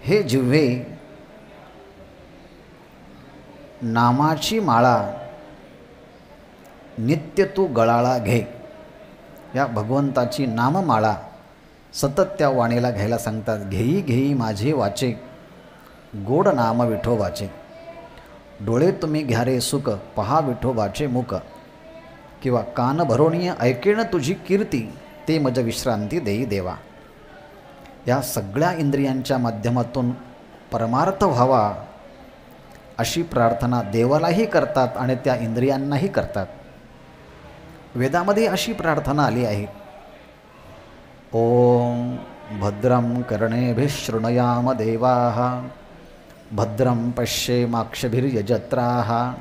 हे जिव्हे नामाची माळा नित्य तू गळाळा घे. या भगवंताची नाममाळा सतत त्या वाणीला घ्यायला सांगतात. घेई घेई माझे वाचे गोड नाम विठोबाचे. डोळे तुम्ही घ्या रे सुख पहा विठोबाचे मुख. किंवा कान भरोणीय ऐकेण तुझी कीर्ती ते मज विश्रांती देई देवा. या सगळ्या इंद्रियांच्या माध्यमातून परमार्थ व्हावा अशी प्रार्थना देवालाही करतात आणि त्या इंद्रियांनाही करतात. वेदामध्ये अशी प्रार्थना आली आहे. ओम भद्रं कर्णेभिः शृणुयाम देवाः भद्रं पश्येमाक्षभिर्यजत्राः.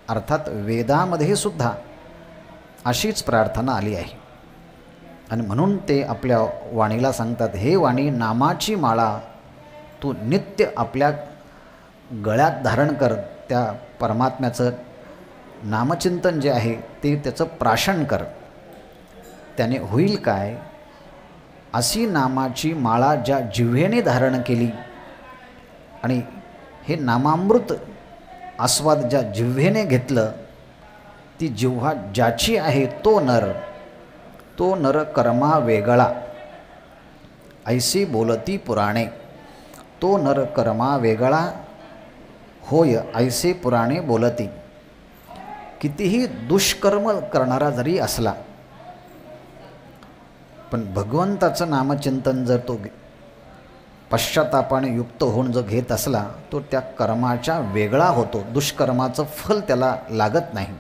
अर्थात वेदामध्ये सुद्धा अशीच प्रार्थना आली आहे आणि म्हणून ते आपल्या वाणीला सांगतात, हे वाणी नामाची माळा तू नित्य आपल्या गळ्यात धारण कर. त्या परमात्म्याचं नामचिंतन जे आहे ते त्याचं प्राशन कर. त्याने होईल काय, अशी नामाची माळा ज्या जिव्हेने धारण केली आणि हे नामामृत आस्वाद ज्या जिव्हेने घेतलं, ती जिव्हा ज्याची आहे तो नर कर्मा वेगळा ऐसी बोलती पुराणे. तो नर कर्मा वेगळा होय ऐसे पुराणे बोलती. कितीही दुष्कर्म करणारा जरी असला पण भगवंताचं नामचिंतन जर तो पश्चातापाने युक्त होऊन जर घेत असला तो त्या कर्माच्या वेगळा होतो, दुष्कर्माचं फल त्याला लागत नाही.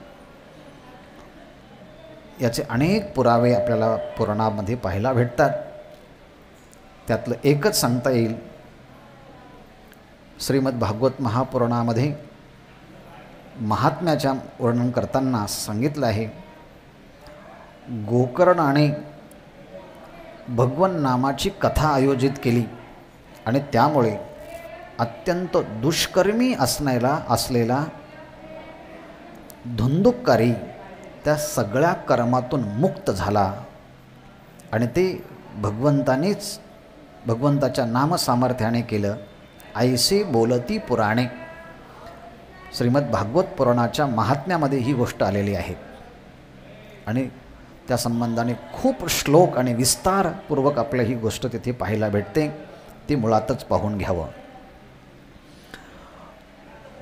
याचे अनेक पुरावे आपल्याला पुराणामध्ये पाहायला भेटतात. त्यातलं एकच सांगता येईल. श्रीमद भागवत महापुराणामध्ये महात्म्याच्या वर्णन करताना सांगितलं आहे, गोकर्णाने भगवन नामाची कथा आयोजित केली आणि त्यामुळे अत्यंत दुष्कर्मी असलेला धुंदुककारी त्या सगळ्या कर्मातून मुक्त झाला आणि ते भगवंताच्या नामसामर्थ्याने केलं. ऐसे बोलती पुराणे. श्रीमद भागवत पुराणाच्या महात्म्यामध्ये ही गोष्ट आलेली आहे आणि त्या संबंधाने खूप श्लोक आणि विस्तारपूर्वक आपल्याला ही गोष्ट तिथे पाहायला भेटते. ती मुळातच पाहून घ्यावं.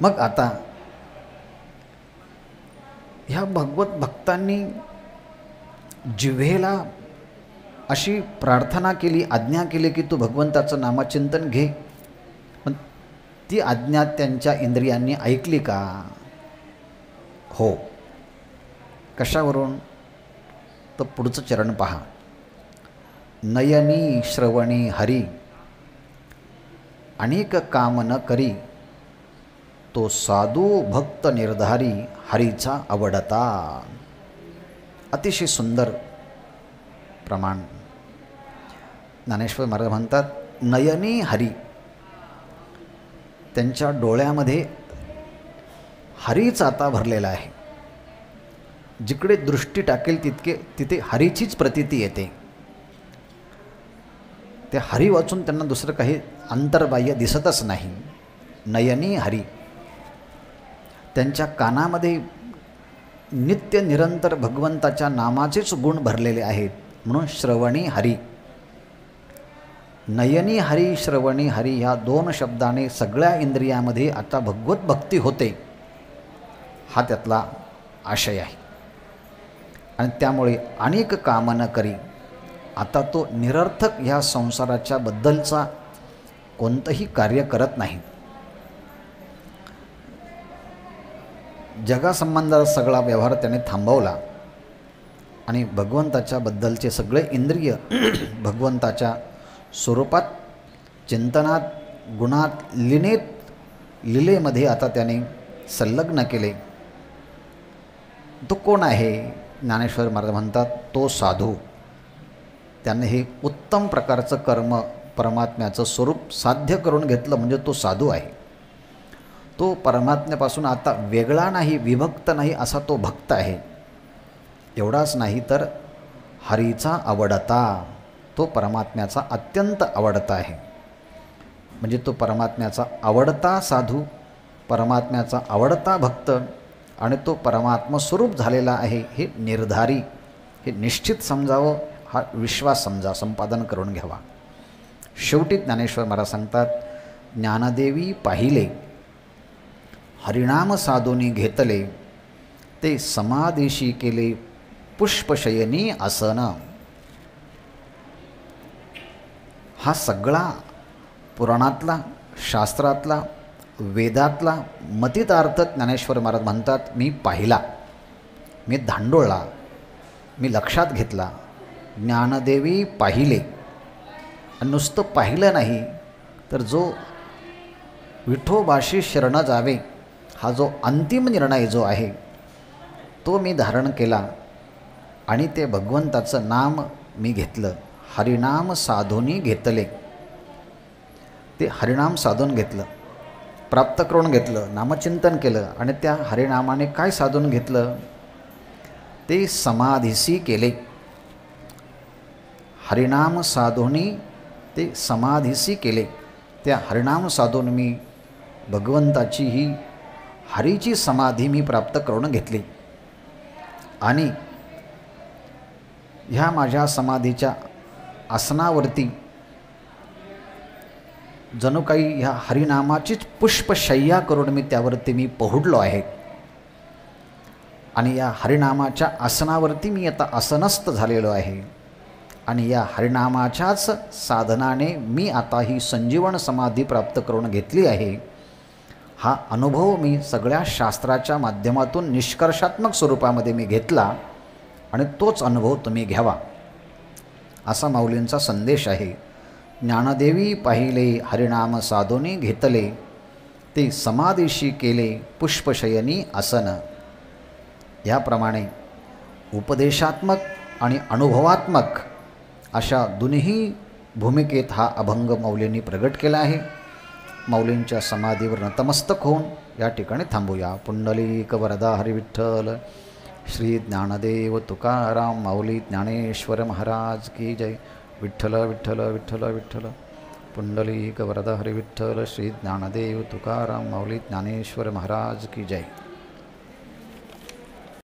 मग आता ह्या भगवत भक्तांनी जिव्हेला अशी प्रार्थना केली, आज्ञा केली की तू भगवंताचं नामचिंतन घे. पण ती आज्ञा त्यांच्या इंद्रियांनी ऐकली का? हो. कशावरून? तर पुढचं चरण पहा. नयनी श्रवणी हरी अनेक काम न करी तो साधू भक्त निर्धारी हरीचा आवडता. अतिशय सुंदर प्रमाण. ज्ञानेश्वर महाराज म्हणतात, नयनी हरी. त्यांच्या डोळ्यामध्ये हरीच आता भरलेला आहे. जिकडे दृष्टी टाकेल तिथे हरीचीच प्रतीती येते. ते हरी वाचून त्यांना दुसरं काही अंतर्बाह्य दिसतच नाही. नयनी हरी. त्यांच्या कानामध्ये नित्य निरंतर भगवंताच्या नामाचेच गुण भरलेले आहेत, म्हणून श्रवणी हरी. नयनी हरी श्रवणी हरी ह्या दोन शब्दाने सगळ्या इंद्रियामध्ये आता भगवत भक्ती होते, हा त्यातला आशय आहे. आणि त्यामुळे अनेक काम न करी. आता तो निरर्थक ह्या संसाराच्या बद्दलचा कोणतंही कार्य करत नाही. जगासंबंधाचा सगळा व्यवहार त्याने थांबवला आणि भगवंताच्या बद्दलचे सगळे इंद्रिय भगवंताच्या स्वरूपात, चिंतनात, गुणात, लीलेमध्ये आता त्याने संलग्न केले. तो कोण आहे? ज्ञानेश्वर महाराज म्हणतात, तो साधू. त्याने हे उत्तम प्रकारचं कर्म परमात्म्याचं स्वरूप साध्य करून घेतलं म्हणजे तो साधू आहे. तो परमात्म्यापासून आता वेगळा नाही, विभक्त नाही, असा तो भक्त आहे. एवढाच नाही तर हरीचा आवडता. तो परमात्म्याचा अत्यंत आवडता आहे. म्हणजे तो परमात्म्याचा आवडता साधू, परमात्म्याचा आवडता भक्त आणि तो परमात्मा स्वरूप झालेला आहे हे निर्धारी, हे निश्चित समजावं, हा विश्वास समजा, संपादन करून घ्यावा. शेवटी ज्ञानेश्वर महाराज सांगतात, ज्ञानदेवी पाहिले हरिनाम साधूनी घेतले ते समाधीशी केले पुष्पशयनी आसन. हा सगळा पुराणातला, शास्त्रातला, वेदातला मतितार्थ ज्ञानेश्वर महाराज म्हणतात, मी पाहिला, मी धांडोळला, मी लक्षात घेतला ज्ञानदेवी पाहिले. आणि नुसतं पाहिलं नाही तर जो विठोबाशी शरण जावे हा जो अंतिम निर्णय जो आहे तो मी धारण केला आणि ते भगवंताचं नाम मी घेतलं. हरिनाम साधूनी घेतले. ते हरिनाम साधून घेतलं, प्राप्त करून घेतलं, नामचिंतन केलं आणि त्या हरिनामाने काय साधून घेतलं? ते समाधीसी केले. हरिनाम साधूनी ते समाधीसी केले. त्या हरिनाम साधून मी भगवंताची ही हरीची समाधी मी प्राप्त करून घेतली. आणि ह्या माझ्या समाधीच्या आसनावरती जणू काही ह्या हरिनामाचीच पुष्पशय्या करून मी त्यावरती मी पोहडलो आहे. आणि या हरिनामाच्या आसनावरती मी आता आसनस्थ झालेलो आहे. आणि या हरिनामाच्याच साधनाने मी आता ही संजीवन समाधी प्राप्त करून घेतली आहे. हा अनुभव मी सगळ्या शास्त्राच्या माध्यमातून निष्कर्षात्मक स्वरूपामध्ये मी घेतला आणि तोच अनुभव तुम्ही घ्यावा असा माऊलींचा संदेश आहे. ज्ञानदेवी पाहिले हरिनाम साधूनी घेतले. ते समाधीशी केले पुष्पशयनी आसन. याप्रमाणे उपदेशात्मक आणि अनुभवात्मक अशा दोन्ही भूमिकेत हा अभंग माऊलींनी प्रगट केला आहे. माऊलींच्या समाधीवर नतमस्तक होऊन या ठिकाणी थांबूया. पुंडलिक वरदा हरी विठ्ठल. श्री ज्ञानदेव तुकाराम माऊली ज्ञानेश्वर महाराज की जय. विठ्ठल विठ्ठल विठ्ठल विठ्ठल. पुंडलिक वरदा हरी विठ्ठल. श्री ज्ञानदेव तुकाराम माऊली ज्ञानेश्वर महाराज की जय.